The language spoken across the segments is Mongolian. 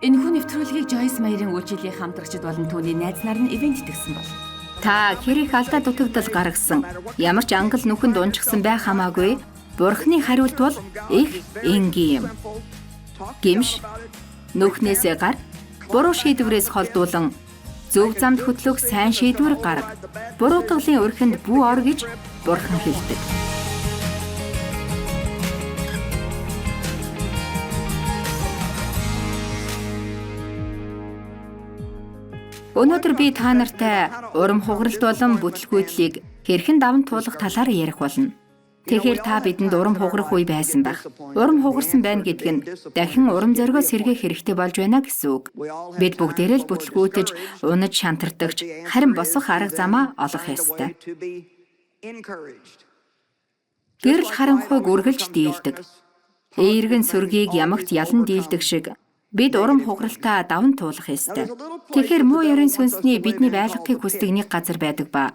Энэхүү нэвтрүүлгийг Joyce Meyer-ийн үйлчилгээ хамтрагчид болон түүний найз нар нь ивент итгэсэн бол. Та хэр их алдаа дутагдал гаргасан, ямар ч ангал нүхэнд унжигсан байх хамаагүй, Бурхны хариулт бол их энгийн юм. Гэмш, нүхнээсээ гар, буруу шийдвэрээс холдуулан, зөв замд хөтлөх сайн шийдвэр гарга. Буруутгалын өрхөнд бүү ор гэж Бурхан хэлдэг. Өнөөдөр би та нартай урам хугаралт болон бүтлгүйтлийг хэрхэн даван туулах талаар ярих болно. Тэгэхээр та бидэнд урам хугарах үе байсан байх. Урам хугарсан байна гэдг нь дахин урам зоригоо сэргээх хэрэгтэй болж байна гэсэн үг. Бид бүгдээрээ л бүтлгүүтэж, унаж шантардагч, харин босох арга замаа олох ёстой. Гэрэл харанхуйг үргэлж дийлдэг. Эергэн сүргийг ямагт ялан дийлдэг шиг бид урам хугаралтаа даван туулах ёстой. Тэгэхээр муу ёрын сүнсний бидний байлгахыг хүсдэг нэг газар байдаг ба.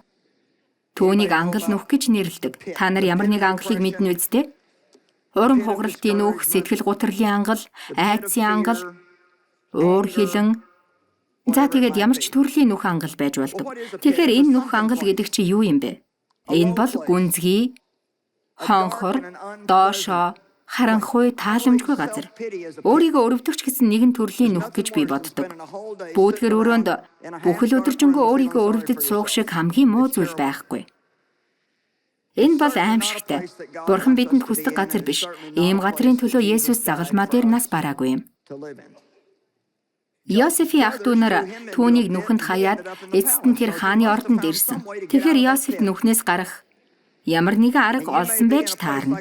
Түүнийг ангал нүх гэж нэрлэдэг. Та нар ямар нэг ангалыг мэднэ үсттэй? Урам хугаралтын нүх, сэтгэл гутралын ангал, айдсын ангал, уур хилэн. За тэгээд ямар ч төрлийн нүх ангал байж болдог. Тэгэхээр энэ нүх ангал гэдэг чи юу юм бэ? Энэ бол гүнзгий, хонхор, доошоо, харанхуй, тааламжгүй газар. Өөрийгөө өрөвдөгч гэсэн нэгэн төрлийн нүх гэж би боддог. Бүүдгэр өрөөнд бүхэл өдөржингөө өөрийгөө өрөвдөж суух шиг хамгийн муу зүйл байхгүй. Энэ бол аимшигтай. Бурхан бидэнд хүсдэг газар биш. Ийм газрын төлөө Есүс загалмаа дээр нас бараагүй юм. Йосефийн ах дүү нар түүнийг нүхэнд хаяад эцэст нь тэр хааны ордонд ирсэн. Тэгэхээр Йосеф нүхнээс гарах ямар нэгэн арга олсон байж таарна.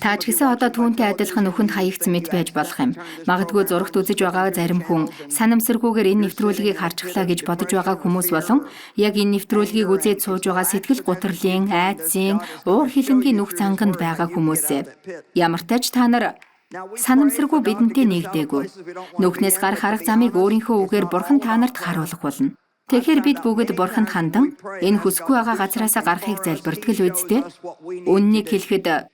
Та ч гэсэн одоо түүнтэй адилхан нүхэнд хаягдсан мэт байж болох юм. Магадгүй зурагт үзэж байгаа зарим хүн санамсаргүйгээр энэ нэвтрүүлгийг харчихлаа гэж бодож байгаа хүмүүс болон яг энэ нэвтрүүлгийг үзээд сууж байгаа сэтгэл гутралын, айдсын, уур хилэнгийн нүх цанганд байгаа хүмүүсээ. Ямар ч тач та нар санамсаргүй бидэнтэй нэгдээгүй. Нүхнээс гарах арга замыг өөрийнхөө үгээр Бурхан та нарт харуулах болно. Тэгэхээр бид бүгд Бурханд хандан энэ хүсгүй байгаа газараасаа гарахыг залбирдаг л үсттэй. Үннийг хэлэхэд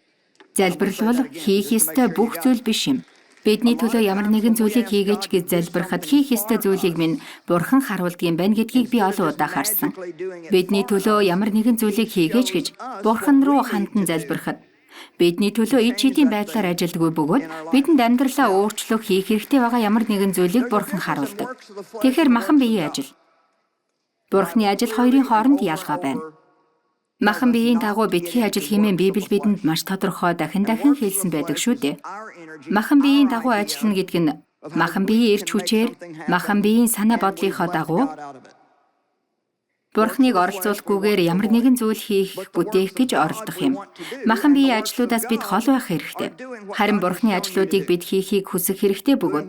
залбирал бол хийх ёстой бүх зүйл биш юм. Бидний төлөө ямар нэгэн зүйлийг хийгээч гэж залбирахад хийх ёстой зүйлийг минь Бурхан харуулдаг юм байна гэдгийг би олон удаа харсан. Бидний төлөө ямар нэгэн зүйлийг хийгээч гэж Бурхан руу хандан залбирахад бидний төлөө ид шидийн байдлаар ажилддаг бөгөөд бидэнд амьдралаа өөрчлөх хийх хэрэгтэй байгаа ямар нэгэн зүйлийг Бурхан харуулдаг. Тэгэхээр махан биеийн ажил. Бурхны ажил хоёрын хооронд ялгаа байна. Махан биеийн дагуу битгий ажил хэмээн Библи бидэнд маш тодорхой дахин хэлсэн байдаг шүү дээ. Махан биеийн дагуу ажиллана гэдэг нь махан биеийн эрч хүчээр, махан биеийн санаа бодлынхоо дагуу Бурхныг оролцуулахгүйгээр ямар нэгэн зүйл хийх, бүтээх гэж оролдох юм. Махан биеийн ажлуудаас бид хол байх хэрэгтэй. Харин Бурхны ажлуудыг бид хийхийг хүсэх хэрэгтэй бөгөөд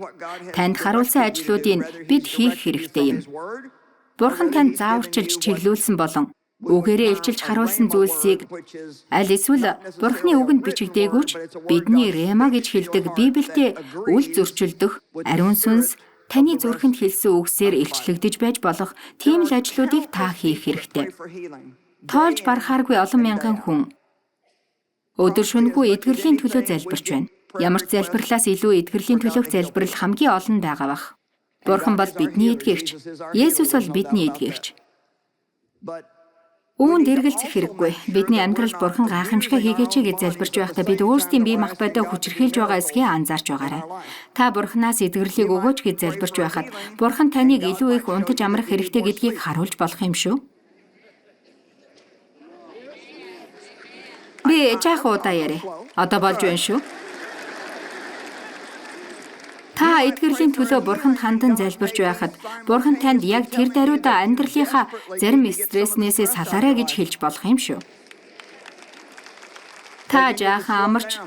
танд харуулсан ажлуудыг бид хийх хэрэгтэй юм. Бурхан танд зааварчилж чиглүүлсэн болон үгээрээ илчилж харуулсан зүйлсийг аль эсвэл Бурхны үгэнд бичигдээгүй ч бидний рема гэж хэлдэг Библиэд үл зөрчилдөх ариун сүнс таны зүрхэнд хэлсэн үгсээр илчлэгдэж байж болох тийм л ажлуудыг та хийх хэрэгтэй. Тоолж барахааргүй олон мянган хүн өдөр шөнөгүй эдгэрлийн төлөө залбирч байна. Ямар ч залбирлаас илүү эдгэрлийн төлөөх залбирал хамгийн олон байгаа бах. Бурхан бол бидний эдгэгч. Есүс бол бидний эдгэгч. Үүнд эргэлзэх хэрэггүй. Бидний амьдралд Бурхан гайхамшиг хийгээч гэж залбирч байхдаа бид өөрсдийн бие махбодоо хүчрхийлж байгаа эсгээ анзаарч байгаарай. Та Бурханаас эдгэрлийг өгөөч гэж залбирч байхад Бурхан таныг илүү их унтаж амрах хэрэгтэй гэдгийг харуулж болох юм шүү. Би жаах удаа яриа. Одоо болж байна шүү. Та эдгэрлийн төлөө Бурханд хандан залбирч байхад Бурхан танд яг тэр даруйда амьдралынхаа зарим стресснээсээ салаарай гэж хэлж болох юм шүү. Та жаахан амарч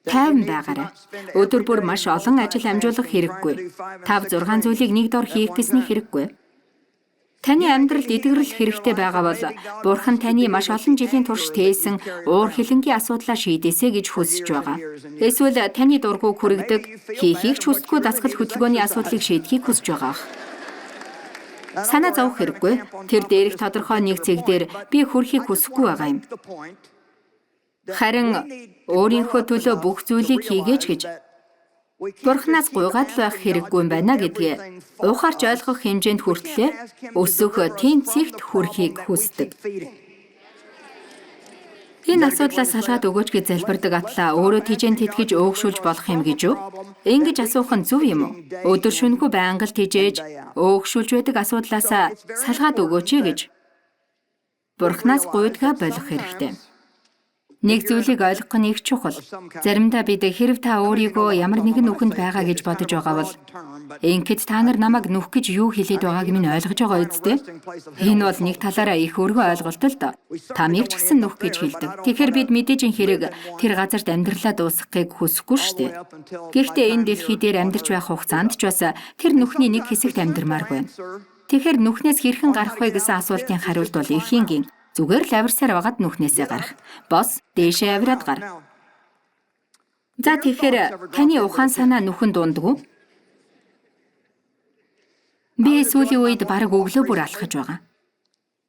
тайван байгаарай. Өдөр бүр маш олон ажил амжуулах хэрэггүй. 5-6 зүйлийг нэг дор хийх гэсний хэрэггүй. Таны амьдралд эдгэрэл хэрэгтэй байгаа бол Бурхан таны маш олон жилийн турш тээсэн уур хилэнгийн асуудлаа шийдээсэй гэж хүсэж байгаа. Эсвэл таны дургуг хүрэгдэг, хийхийг ч хүсдэггүй дасгал хөдөлгөөний асуудлыг шийдэхийг хүсэж байгаа. Санаа зовох хэрэггүй. Тэр дээрх тодорхой нэг цэг дээр би хүрэхийг хүсэхгүй байгаа юм. Харин өөрийнхөө төлөө бүх зүйлийг хийгээч гэж Бурханаас гуйгаад л байх хэрэггүй юм байна гэдгээ ухаарч ойлгох хэмжээнд хүртлээр өсөх тэнцэгт хүрэхийг хүсдэг. Энэ асуудлаас салгаад өгөөч гэж залбирдаг атлаа өөрөө тижээн тэтгэж өөгшүүлж болох юм гэж үү? Ингэж асуух нь зөв юм уу? Өдөр шөнөгүй байнга л тижээж өөгшүүлж байдаг асуудлаас салгаад өгөөч гэж Бурханаас гуйдгаа болох хэрэгтэй. Нэг зүйлийг ойлгох нь их чухал. Заримдаа бид хэрв та өөрийгөө ямар нэгэн нүхэнд байгаа гэж бодож байгаа бол ингээд та нар намайг нүх гэж юу хэлээд байгааг минь ойлгож байгаа үсттэй. Энэ бол нэг талаараа их өргөн ойлголт л доо. Тамиг ч гэсэн нүх гэж хэлдэг. Тэгэхээр бид мэдээж хэрэг тэр газарт амьдралаа дуусгахыг хүсэхгүй шүү дээ. Гэхдээ энэ дэлхий дээр амьдарч байх хугацаанд ч бас тэр нүхний нэг хэсэгт амьдармааргүй. Тэгэхээр нүхнээс хэрхэн гарах вэ гэсэн асуултын хариулт бол ихийнгийн зүгээр л авирсаар байгаад нүхнээсээ гарах. Бос дээшээ авираад гар. За тэгэхээр таны ухаан санаа нүхэнд дундгүй. Би сүүлийн үед бараг өглөө бүр алхаж байгаа.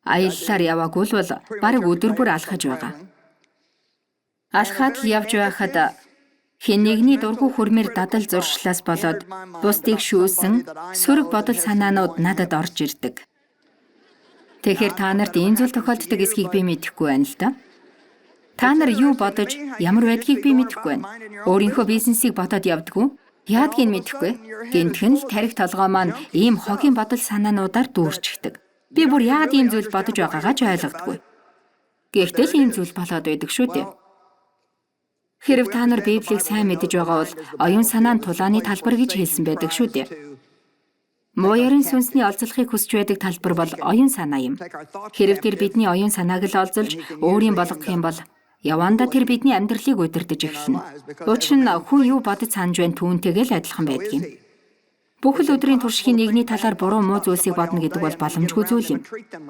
Аяллаар яваагүй л бол бараг өдөр бүр алхаж байгаа. Алхаад л явж байхад хэн нэгний дургүй хүрмээр дадал зуршлаас болоод бусдыг шүүсэн сөрөг бодол санаанууд надад орж ирдэг. Тэгэхээр та нарт энэ зүйл тохиолддог эсхийг би мэдэхгүй байна л да. Та нар юу бодож, ямар байдгийг би мэдэхгүй байна. Өөрийнхөө бизнесийг бодоод явдггүй. Яадгийг мэдэхгүй. Гэнтхэн л тарих толгой маань ийм хогийн бодол санаануудаар дүүрчихдэг. Би бүр яагаад ийм зүйл бодож байгаагаа ч ойлгодоггүй. Гэхдээ л ийм зүйл болоод байдаг шүү дээ. Хэрв та нар Библийг сайн мэдэж байгаа бол оюун санаа нь тулааны талбар гэж хэлсэн байдаг шүү дээ. Мууярын сүнсний олзлохыг хүсч байдаг талбар бол оюун санаа юм. Хэрв тэр бидний оюун санааг л олзолж өөрийн болгох юм бол явандаа тэр бидний амьдралыг удирдах эхэлнэ. Учир нь хүн юу бодож санаж байна түүнтэйгээ л адилхан байдгийг. Бүхэл өдрийн туршигын нэгний талаар буруу муу зүйлсийг бодно гэдэг бол боломжгүй зүйл юм.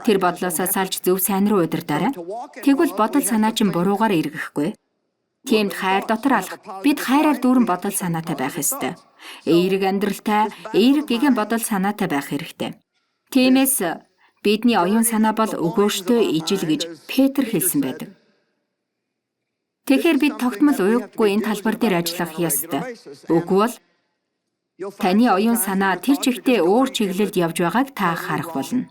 Тэр бодлоосоо салж зөв сайн руу удирдаарай. Тэгвэл бодол санаа чинь буруугаар эргэхгүй. Тиймд хайр дотор алах. Бид хайраар дүүрэн бодол санаатай байх ёстой. Эерэг амьдралтай, эерэг гэгэн бодол санаатай байх хэрэгтэй. Тиймээс бидний оюун санаа бол өгөөжтэй ижил гэж Петр хэлсэн байдаг. Тэгэхээр бид тогтмол уйггүй энэ талбар дээр ажиллах ёстой. Үгүй бол таны оюун санаа тэр чигтээ өөр чиглэлд явж байгааг та харах болно.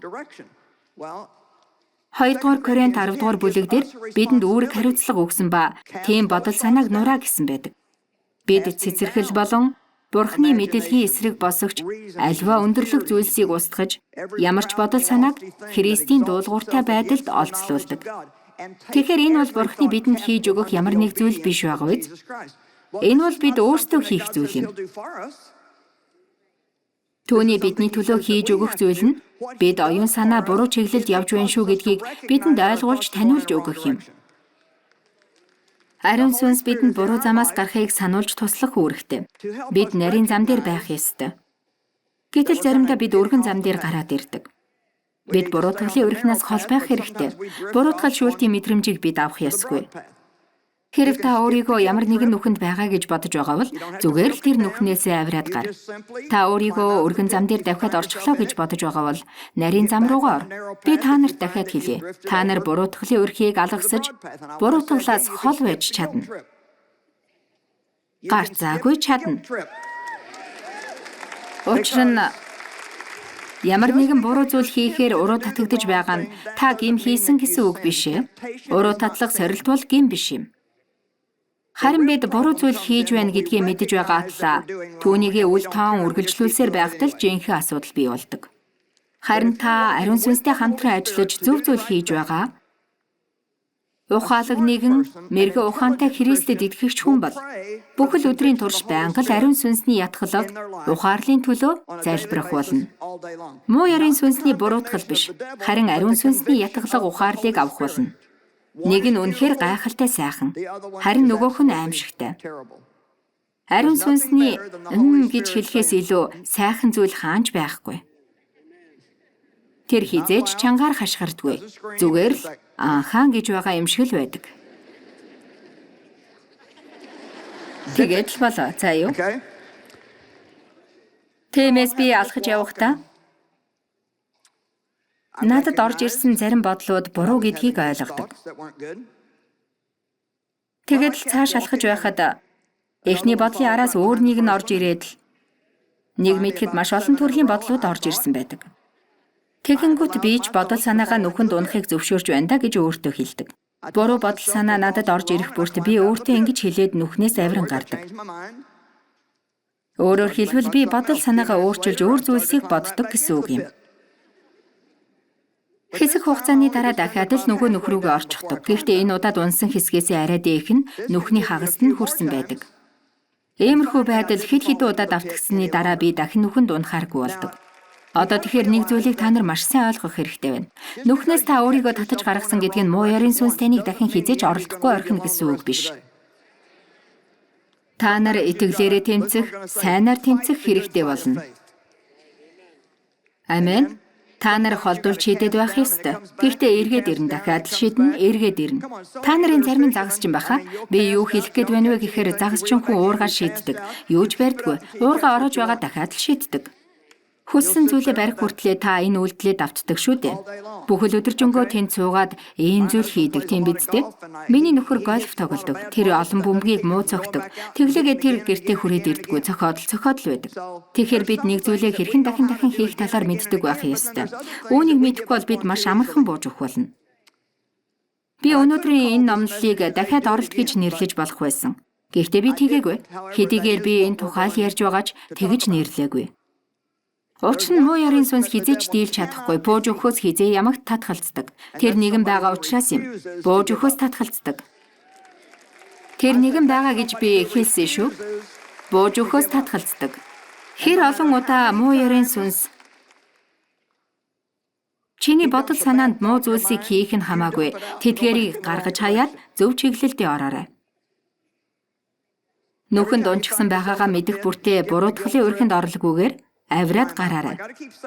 2-р Коринт 10-р бүлэг дээр бидэнд үүрэг хариуцлага өгсөн ба тийм бодол санааг нураа гэсэн байдаг. Бид цэцэрхэл болон Бурхны мэдээллийн эсрэг босогч альва өндөрлөг зүйлсийг устгаж ямар ч бодол санааг Христийн дуулууртай байдалд олзлуулдаг. Тэгэхээр энэ бол Бурхны бидэнд хийж өгөх ямар нэг зүйл биш байгаа биз? Энэ бол бид өөрсдөө хийх зүйл юм. Түүний бидний төлөө хийж өгөх зүйл нь бид оюун санаа буруу чиглэлд явж байна шүү гэдгийг бидэнд ойлгуулж таниулж өгөх юм. Ариун сүнс бидэнд буруу замаас гарахыг сануулж туслах үүрэгтэй. Бид нарийн зам дээр байх ёстой. Гэтэл заримдаа бид өргөн зам дээр гараад ирдэг. Бид буруутгалын өрхнөөс хол байх хэрэгтэй. Буруутгал шүүлтийн мэдрэмжийг бид авах ёсгүй. Хэрв та өөрийгөө ямар нэгэн нүхэнд байгаа гэж бодож байгаа бол зүгээр л тэр нүхнээсээ авираад гар. Та өөрийгөө өргөн зам дээр давхиад орчихлоо гэж бодож байгаа бол нарийн зам руугаа ор. Би та нарт дахиад хэлье. Та нар буруутгалын өрхийг алгасаж буруутгалаас хол байж чадна. Гарцаагүй чадна. Учир нь ямар нэгэн буруу зүйл хийхээр уруу татагдж байгаа нь та гим хийсэн гэсэн үг биш ээ. Уруу татлах сорилт бол гим биш юм. Харин бид буруу зүйл хийж байна гэдгийг мэдэж байгаа атлаа түүнийгээ үл тоон үргэлжлүүлсээр байхдаа жинхэнэ асуудал бий болдог. Харин та ариун сүнстэй хамтран ажиллаж зөв зүйл хийж байгаа. Ухаалаг нэгэн мэрэгэн ухаантай Христэд итгэгч хүн бол бүхэл өдрийн турш байнга л ариун сүнсний ятгалаг ухаарлын төлөө залбирах болно. Муу ярийн сүнсний буруутгал биш, харин ариун сүнсний ятгалаг ухаарлыг авах болно. Нэг нь үнэхээр гайхалтай сайхан, харин нөгөөх нь аимшигтай. Ариун сүнсний гэж хэлэхээс илүү сайхан зүйл хаанч байхгүй. Тэр хизээж чангаар хашгирдгүй. Зүгээр л анхаан гэж байгаа юм шиг л байдаг. Тэгээд л болоо. За юу? Тиймээс би алхаж явахдаа надад орж ирсэн зарим бодлууд буруу гэдгийг ойлгодог. Тэгээд л цааш алхаж байхад Эхний бодлын араас өөрнийг нь орж ирээд л нэг мэдэхэд маш олон төрлийн бодлууд орж ирсэн байдаг. Тэгэнгүүт би ч бодол санаагаа нүхэнд унахыг зөвшөөрч байна да гэж өөртөө хэлдэг. Буруу бодол санаа надад орж ирэх бүрт би өөртөө ингэж хэлээд нүхнээс авиран гардаг. Өөрөөр хэлбэл би бодол санаагаа өөрчилж өөр зүйлсийг боддог гэсэн үг юм. Хэсэг хугацааны дараа дахиад л нөгөө нүх рүүгээ орчихдог. Гэхдээ энэ удаад унсан хэсгээс арай дээх нь нүхний хагаст нь хүрсэн байдаг. Иймэрхүү байдал хэд хэдэн удаад автгсны дараа би дахин нүхэнд унахааргүй болдог. Одоо тэгэхээр нэг зүйлийг та нар маш сайн ойлгох хэрэгтэй байна. Нүхнээс та өөрийгөө татаж гаргасан гэдэг нь муу ярийн сүнс таныг дахин хизээж оролдохгүй орхино гэсэн үг биш. Та нар итгэлээрээ тэмцэх, сайнаар тэмцэх хэрэгтэй болно. Амен. Та нар холдуулж шийдээд байх ёстой. Гэхдээ эргээд ирнэ, дахиад л шийднэ, эргээд ирнэ. Та нарын зарим нь загасчин баха. Би юу хэлэх гээд байна вэ гэхээр загасчин хүн уургаар шийддэг. Юу ч барьдгүй. Уургаа ороож байгаа дахиад л шийддэг. Хүссэн зүйлээ барих хүртлээр та энэ үйлдэлээ давтдаг шүү дээ. Бүхэл өдөржингөө тэнд суугаад ийм зүйл хийдэг тийм биз дээ. Миний нөхөр гольф тоглодог. Тэр олон бөмбөгийг муу цогтөг. Тэглээгээ тэр гэртээ хүрээд ирдэггүй цохиодл байдаг. Тэгэхээр бид нэг зүйлээ хэрхэн дахин хийх талаар мэддэг байх ёстой. Үүнийг мэдэхгүй бол бид маш амархан бууж өгөх болно. Би өнөөдрийн энэ номлолыг дахиад оролт гэж нэрлэж болох байсан. Гэхдээ би тийгээгүй. Хэдийгээр би энэ тухай ярьж байгаач тэгж нэрлээгүй. Учир нь муу ярийн сүнс хизээч дийлж чадахгүй, бууж өгөхөөс хизээ ямагт татгалздаг. Тэр нэгэн байгаа учраас юм. Бууж өгөхөөс татгалздаг. Тэр нэгэн байгаа гэж би хэлсэн шүү. Бууж өгөхөөс татгалздаг. Хэр олон удаа муу ярийн сүнс чиний бодол санаанд муу зүйлсийг хийх нь хамаагүй. Тэдгээрийг гаргаж хаяад зөв чиглэлдээ ороорой. Нүхэнд унчсан байгаагаа мэдэх бүртээ буруутгалын өрхөнд орлоггүйгээр авираад гараарай.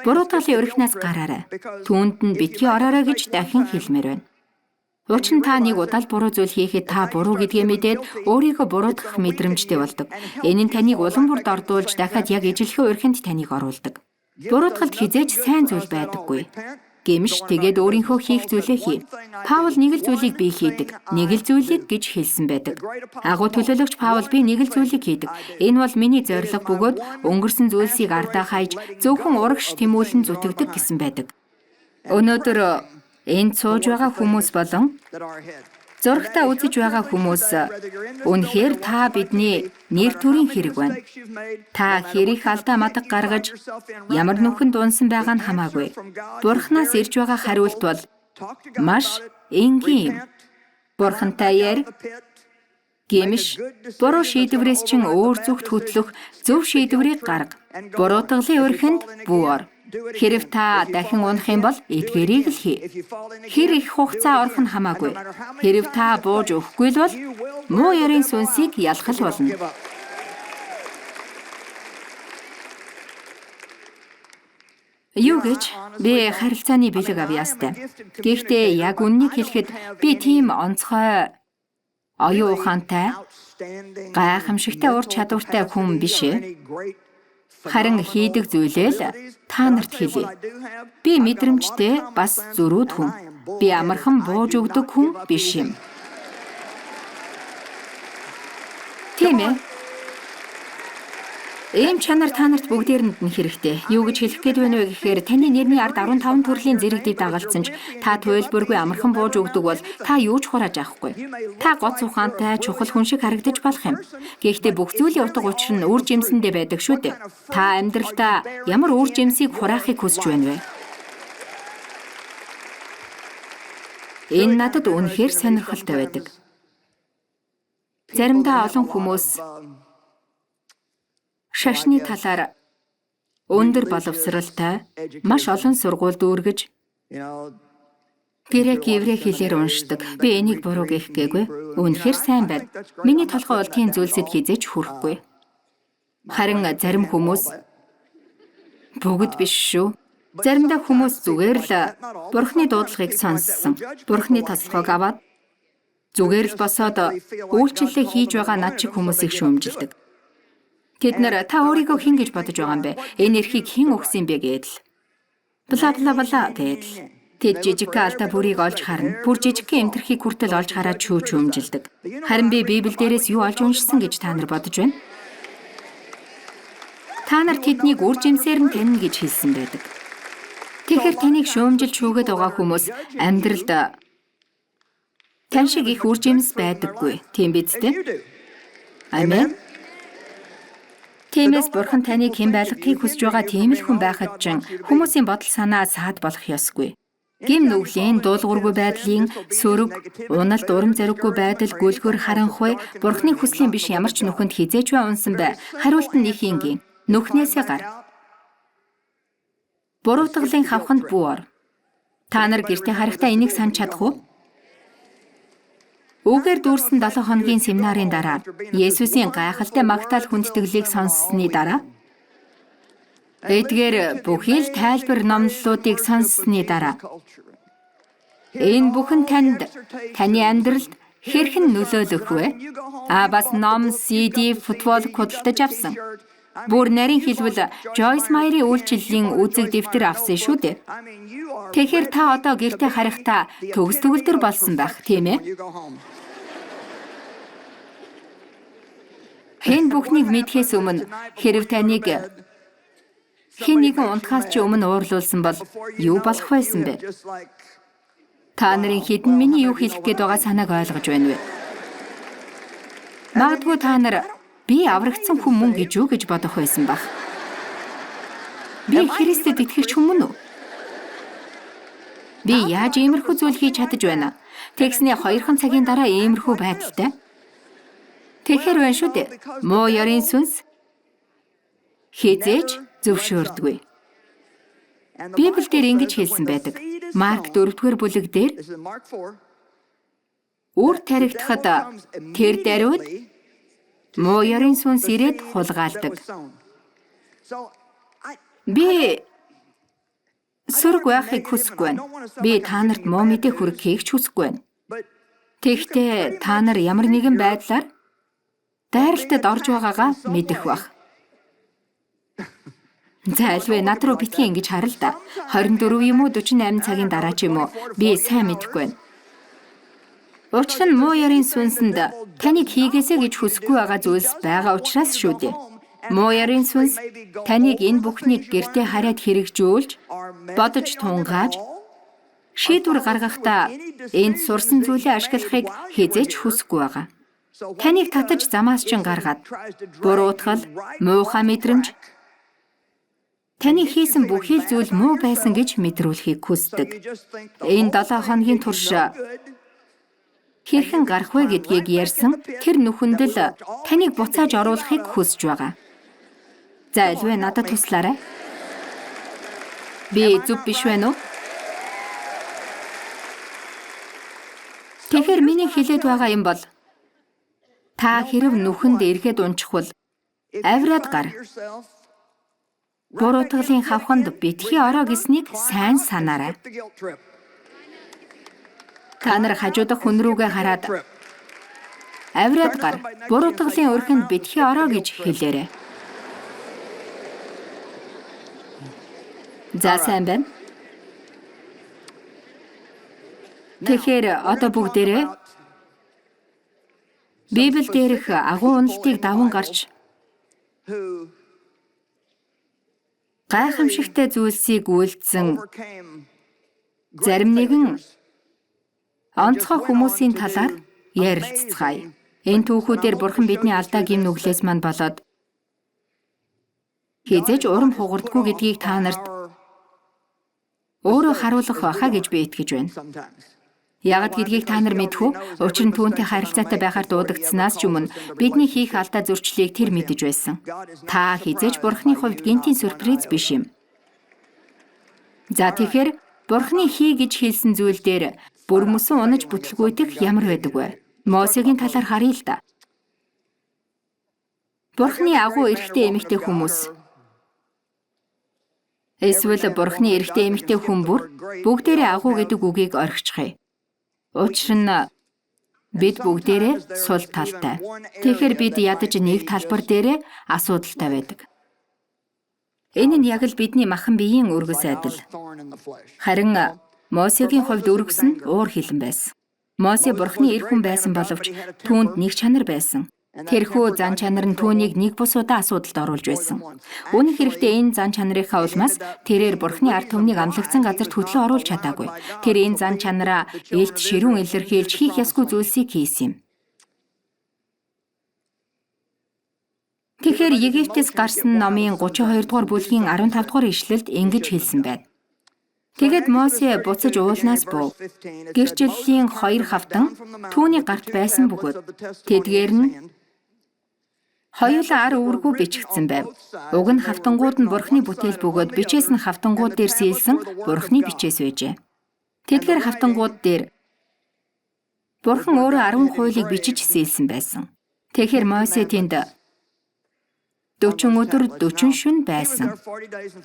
Буруутгалын өрхнөөс гараарай. Түүнд нь битгий ороорой гэж дахин хэлмээр байна. Учир нь та нэг удаа буруу зүйл хийхэд та буруу гэдгээ мэдээд өөрийгөө буруутгах мэдрэмжтэй болдог. Энэ нь таныг улам бүрд ордуулж дахиад яг ижилхэн өрхөнд таныг оруулдаг. Буруутгалд хизээж сайн зүйл байдаггүй. Гэмш тэгээд өөрийнхөө хийх зүйлээ хий. Паул нэг л зүйлийг би хийдэг. Нэг л зүйлийг гэж хэлсэн байдаг. Агуу төлөөлөгч Паул би нэг л зүйлийг хийдэг. Энэ бол миний зорилго бөгөөд өнгөрсөн зүйлсийг ардаа хайж зөвхөн урагш тэмүүлэн зүтгэдэг гэсэн байдаг. Өнөөдөр энд сууж байгаа хүмүүс болон зурагтаа үзэж байгаа хүмүүс үнэхээр та бидний нэр төрийн хэрэг байна. Та хэрэг алдаа мадаг гаргаж ямар нүхэнд унсан байгаа нь хамаагүй. Бурханаас ирж байгаа хариулт бол маш энгийн юм. Бурхантай ярь. Гэмш буруу шийдвэрээс чин өөр зүгт хөтлөх зөв шийдвэрийг гарга. Буруутгалын өрхөнд бүү ор. Хэрв та дахин унах юм бол эдгээрийг л хий. Хэр их хугацаа орох нь хамаагүй. Хэрв та бууж өгөхгүй л бол муу ярийн сүнсийг ялах л болно. Юу гэж би харилцааны бэлэг авьяастай. Гэхдээ яг үннийг хэлэхэд би тийм онцгой оюун ухаантай, гайхамшигтай ур чадвартай хүн биш ээ. Харин хийдэг зүйлээ л та нарт хэлье. Би мэдрэмжтэй бас зөрүүд хүн. Би амархан бууж өгдөг хүн биш юм. Тийм ээ. Ийм чанар та нарт бүгдээрэнд нь хэрэгтэй. Юу гэж хэлэх гээд байна вэ гэхээр таны нэрний ард 15 төрлийн зэрэгдийг дагалдсан ч та туйлбаргүй амархан бууж өгдөг бол та юу ч хурааж авахгүй. Та гоц ухаантай, чухал хүн шиг харагдаж болох юм. Гэхдээ бүх зүйлийн утга учир нь үр жимсэндээ байдаг шүү дээ. Та амьдралдаа ямар үр жимсийг хураахыг хүсэж байна вэ? Энэ надад үнэхээр сонирхолтой байдаг. Заримдаа олон хүмүүс шашны талаар өндөр боловсралтай, маш олон сургууль дүүргэж, грек, еврей хэлээр уншдаг. Би энийг буруу гэх гээгүй. Үнэхээр сайн байна. Миний толгой бол тийм зүйлсэд хизээж хүрэхгүй. Харин зарим хүмүүс бүгд биш шүү. Заримдаа хүмүүс зүгээр л Бурхны дуудлагыг сонссон. Бурхны тослогоог аваад зүгээр л босоод үйлчлэлээ хийж байгаа над чиг хүмүүсийг шүүмжилдэг. Тэд нар та өөрийгөө хэн гэж бодож байгаа юм бэ? Энэ эрхийг хэн өгсөн бэ гэдэл. Бла бла бла гэдэл. Тэд жижигхэн алдаа бүрийг олж харна. Бүр жижигхэн эмтэрхийг хүртэл олж хараад шүүмжилдэг. Харин би Библиэлээс юу олж уншсан гэж та нар бодож байна? Та нар тэднийг үр жимсээр нь танино гэж хэлсэн байдаг. Тэгэхээр таныг шүүмжилж шүүгээд байгаа хүмүүс амьдралд тань шиг их үр жимс байдаггүй. Тийм биз дээ? Амен. Тиймээс Бурхан таныг хэн байлгахыг хүсэж байгаа тийм л хүн байхад ч хүмүүсийн бодол санаа саад болох ёсгүй. Гим нүглийн, дуулуургүй байдлын, сөрөг, уналт, урам зориггүй байдал, гүлгөр, харанхуй, Бурханы хүслийн биш ямар ч нүхэнд хизээж бай унсан бай. Хариулт нь их ингийн. Нүхнээсээ гар. Буруутгалын хавханд бүү ор. Та нар гэртээ харахтаа энийг санаж чадах уу? Үгээр дүүрсэн 7 хоногийн семинарын дараа Есүсийн гайхалтай магтаал хүндэтгэлийг сонссны дараа эдгээр бүхий л тайлбар номлолуудыг сонссны дараа энэ бүхэн таны амьдралд хэрхэн нөлөөлөх вэ? Бас ном, CD, футбол худалдаж авсан. Бүр нарийн хэлбэл Joyce Meyer-ийн үйлчлэлийн үзэг дэвтэр авсан шүү дээ. Тэгэхээр та одоо гэртээ харахтаа төгс төгөлдөр болсон байх, тийм ээ? Хэн бүхнийг мэдхээс өмнө хэрв таныг хэн нэгэн унтахаас ч өмнө уурлуулсан бол юу болох байсан бэ? Та нарын хэдэн миний юу хэлэх гээд байгаа санааг ойлгож байна вэ? Магадгүй та нар би аврагдсан хүн мөн гэж юу гэж бодох байсан баг. Би Христэд итгэгч хүн мөн үү? Би яаж иймэрхүү зүйл хийж чадаж байна? Тэгснээ 2 цагийн дараа иймэрхүү байдалтай. Тэгэхээр байна шүү дээ. Муу ёрын сүнс хизээж зөвшөөрдөггүй. Библиэлд ингэж хэлсэн байдаг. Марк 4-р бүлэг дээр үр таригдахад тэр даруйд муу ёрын сүнс ирээд хулгайлдаг. Би сөрөг байхыг хүсэхгүй байна. Би та нарт муу мэдээ хүргэхийг ч хүсэхгүй байна. Тэгэхдээ та нар ямар нэгэн байдлаар дайралтад орж байгаагаа мэдэх бах. За альвэ над руу битгий ингэж харал да. 24 юм уу 48 цагийн дараа ч юм уу би сайн мэдэхгүй байна. Учир нь муу ёрын сүнсэнд таныг хийгээсэй гэж хүсэхгүй байгаа зүйлс байгаа учраас шүү дээ. Муу ёрын сүнс таныг энэ бүхнийг гэртээ хараад хэрэгжүүлж, бодож тунгааж, шийдвэр гаргахдаа энд сурсан зүйлээ ашиглахыг хизээч хүсэхгүй байгаа. Таныг татаж замаас чин гаргаад, буруутгал, муухай мэдрэмж, таны хийсэн бүхий л зүйл муу байсан гэж мэдрүүлэхийг хүсдэг. Энэ 7 хоногийн турш хэрхэн гарах вэ гэдгийг ярьсан тэр нүхэндэл таныг буцааж оруулахыг хүсэж байгаа. За альвэ надад туслаарай. Би зүв биш байна уу? Тэгэхээр миний хэлээд байгаа юм бол та хэрв нүхэнд эргээд унчихвал авираад гар. Буруутгалын хавханд битгий ороо гэснийг сайн санаарай. Та нар хажуудах хүн рүүгээ хараад авираад гар. Буруутгалын өрхөнд битгий ороо гэж хэлээрэй. За сайн байна. Тэгэхээр одоо бүгдээрээ Библиэлд дээрх агуу уналтыг даван гарч гайхамшигтай зүйлсийг үйлдсэн зарим нэгэн онцгой хүмүүсийн талаар ярилцгаая. Энэ түүхүүдээр Бурхан бидний алдаа гим нүглээс мань болоод хизээж урам хугардгүй гэдгийг та нарт өөрөө харуулах байхаа гэж би итгэж байна. Ягд гэдгийг та нар мэдэх үү? Учир нь түүнтэй харилцаатай байхаар дуудагдсанаас ч өмнө бидний хийх алдаа зөрчлийг тэр мэдэж байсан. Та хизээж Бурханы хувьд гинтийн сюрприз биш юм. За тэгэхээр Бурханы хий гэж хэлсэн зүйл дээр бүр мөсөн унаж бүтлгүйдэх ямар байдаг вэ? Мосегийн талаар харъя л да. Бурханы агуу эрэгтэй эмэгтэй хүмүүс эсвэл Бурханы эрэгтэй эмэгтэй хүн бүр бүгдээрээ агуу гэдэг үгийг орхичихъя. Учир нь бид бүгдээрээ сул талтай. Тэгэхээр бид ядаж нэг талбар дээрээ асуудалтай байдаг. Энэ нь яг л бидний махан биеийн үргэс адил. Харин Мосегийн хувьд өргөс нь уур хилэн байсан. Мосе Бурхны эр хүн байсан боловч түүнд нэг чанар байсан. Тэрхүү зан чанар нь түүнийг нэг бус удаа асуудалд оруулж байсан. Үүнийг хэрэгтэй энэ зан чанарынхаа улмаас тэрээр Бурхны ард түмнийг амлагдсан газарт хөтлөн оруулж чадаагүй. Тэр энэ зан чанараа ээлт ширүүн илэрхийлж хийх ёсгүй зүйлсийг хийсэн юм. Тэгэхээр Египтээс гарсан номын 32 дугаар бүлгийн 15 дугаар ишлэлд ингэж хэлсэн байна. Тэгэд Мосе буцаж уулнаас буув. Гэрчлэлийн 2 хавтан түүний гарт байсан бөгөөд тэдгээр нь хоёулаа ар үүргүү бичигдсэн байв. Уг нь хавтангууд нь Бурхны бүтээл бөгөөд бичээс нь хавтангууд дээр сийлсэн Бурхны бичээс байжээ. Тэдгээр хавтангууд дээр Бурхан өөрөө 10 хуулийг бичиж сийлсэн байсан. Тэгэхээр Мосе тэнд 40 өдөр 40 шөнө байсан.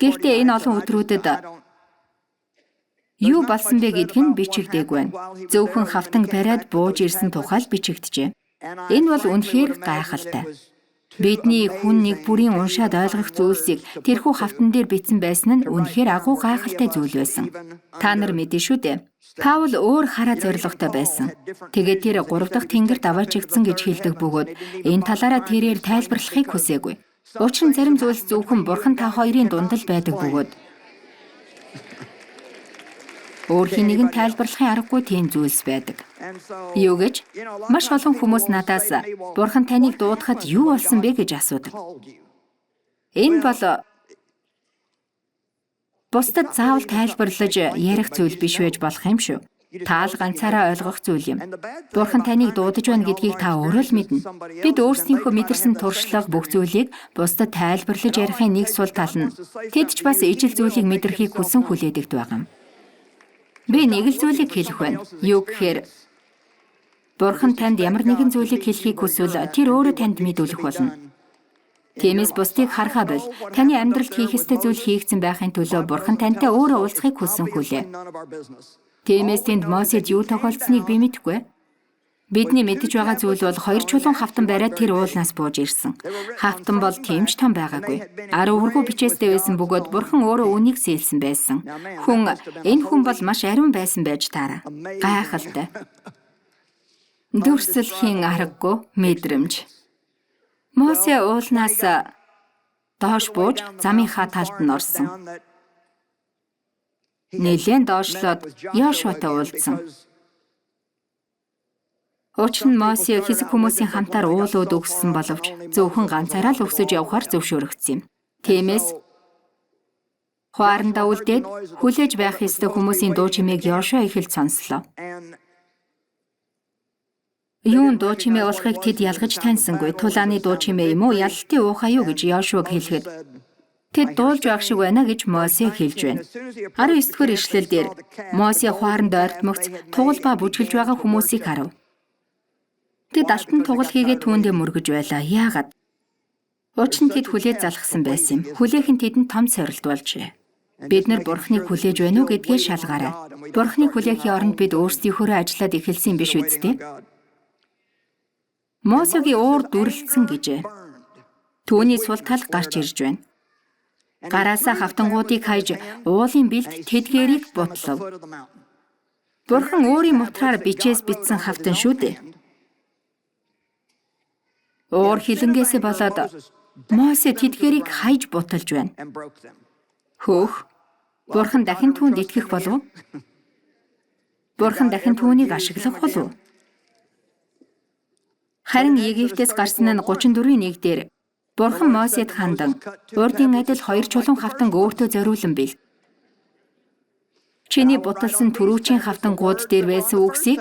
Гэхдээ энэ олон өдрүүдэд юу болсон бэ гэдг нь бичигдээгүй байна. Зөвхөн хавтанг бариад бууж ирсэн тухай л бичигджээ. Энэ бол үнэхээр гайхалтай. Бидний хүн нэг бүрийн уншаад ойлгох зүйлсийг тэрхүү хавтан дээр бичсэн байсан нь үнэхээр агуу гайхалтай зүйл байсан. Та нар мэдэн шүү дээ. Паул өөр хараа зоригтой байсан. Тэгээд тэр 3 дахь тэнгэрт аваачигдсан гэж хэлдэг бөгөөд энэ талаараа тэрээр тайлбарлахыг хүсээгүй. Учир нь зарим зүйлс зөвхөн Бурхан та хоёрын дунд л байдаг бөгөөд өөр хэнийг нь тайлбарлахын аргагүй тийм зүйлс байдаг. Юу гэж? Маш олон хүмүүс надаас Бурхан таныг дуудахад юу болсон бэ гэж асуудаг. Энэ бол бусдад заавал тайлбарлаж ярих зүйл биш байж болох юм шүү. Та л ганцаараа ойлгох зүйл юм. Бурхан таныг дуудаж байна гэдгийг та өөрөө л мэднэ. Бид өөрсдийнхөө мэдэрсэн туршлага бүх зүйлийг бусдад тайлбарлаж ярихын нэг сул тал нь тэд ч бас ижил зүйлийг мэдрэхийг хүсэн хүлээдэгт байгаа юм. Би нэг л зүйлийг хэлэх байна. Юу гэхээр Бурхан танд ямар нэгэн зүйлийг хэлхийг хүсвэл тэр өөрөө танд мэдүүлэх болно. Тиймээс бусдыг харахаа бол таны амьдралд хийх ёстой зүйл хийгдсэн байхын төлөө Бурхан тантай өөрөө уулзахыг хүссэн хүлээ. Тиймээс тэнд Мосед юу тохиолдсныг би мэдэхгүй. Бидний мэдэж байгаа зүйл бол 2 чулуун хавтан бариад тэр уулнаас бууж ирсэн. Хавтан бол тийм ч том байгаагүй. Ар өвөргөө бичээстэй байсан бөгөөд Бурхан өөрөө үнийг сийлсэн байсан. Энэ хүн бол маш ариун байсан байж таараа. Гайхалтай. Дүрслэхийн аргагүй мэдрэмж. Мосе уулнаас доош бууж замынхаа талд нь орсон. Нэлээд доошлоод Йошуатай уулзсан. Учир нь Мосе хэсэг хүмүүсийн хамтаар уулууд өгсөн боловч зөвхөн ганцаараа л өсөж явхаар зөвшөөрөгдсөн юм. Тиймээс хуарандаа үлдээд хүлээж байх ёстой хүмүүсийн дуу чимээг Йошуа эхэлж сонслоо. Юун дуу чимээ болохыг тэд ялгаж таньсангүй. Тулааны дуу чимээ юм уу, ялалтын уухай юу гэж Йошуаг хэлэхэд тэд дуулж байх шиг байна гэж Мосе хэлж байна. 19-р ишлэлдэр Мосе хуаранд ойртмогц тугал ба бүжгэлж байгаа хүмүүсийг харав. Тэд алтан тугал хийгээд түүндээ мөргөж байлаа. Яагаад? Учир нь тэд хүлээж залгасан байсан юм. Хүлээх нь тэдэнд том сорилт болжээ. Бид нар Бурхныг хүлээж байна уу гэдгээ шалгаарай. Бурхныг хүлээхийн оронд бид өөрсдийнхөө ажиллаад эхэлсэн биш үсттэй. Мосегийн уур дүрлэлсэн гэжээ. Түүний сул тал гарч ирж байна. Гараасаа хавтангуудыг хайж уулын бэлд тэдгээрийг бутлав. Бурхан өөрийн мутраар бичээс бичсэн хавтан шүү дээ. Уур хилэнгээсээ болоод Мосе тэдгээрийг хайж буталж байна. Хөөх, Бурхан дахин түүнд итгэх болов уу? Бурхан дахин түүнийг ашиглах болов уу? Харин Египтээс гарсан нь 34-ийн 1 дээр Бурхан Мосед хандан урдын адил 2 чулуун хавтанг өөртөө зориулан бил. Чиний буталсан түрүүчийн хавтангууд дээр байсан үгсийг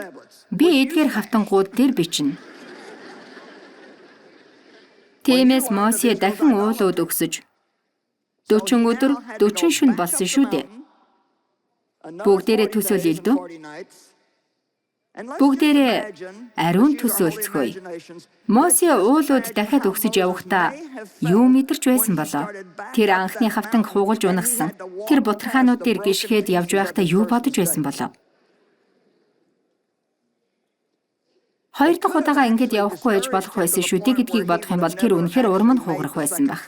би эдгээр хавтангууд дээр бичнэ. Тиймээс Мосе дахин уулууд өгсөж 40 өдөр 40 шөнө болсон шүү дээ. Бүгдээрээ төсөөлъё л дөө. Бүгдээрээ ариун төсөөлцгөөе. Мосе уулууд дахиад өгсөж явахдаа юу мэдэрч байсан болоо? Тэр анхны хавтанг хугалж унагсан. Тэр бутархаанууд дээр гიშгээд явж байхдаа юу бодож байсан болоо? 2 дахь удаага ингэж явахгүй байж болох байсан шүү дээ гэдгийг бодох юм бол тэр үнэхээр урам нь хугарах байсан байх.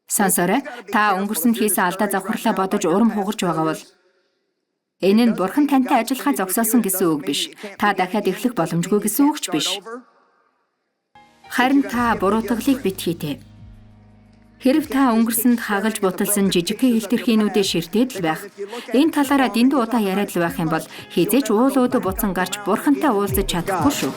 Сонсоорой, та өнгөрсөнд хийсэн алдаа завхарлаа бодож урам хугарч байгаа бол Энэ нь Бурхан тантай ажиллахаа зогсоосон гэсэн үг биш. Та дахиад эхлэх боломжгүй гэсэн үг ч биш. Харин та буруутгалыг битгийтэй. Хэрв та өнгөрсөнд хагалж буталсан жижигхэн хэлтэрхиинүүдэд ширтээд л байх, энэ талаараа дэндүү удаа яриад л байх юм бол хизээч уул өөдө буцан гарч Бурхантай уулзаж чадахгүй шүү.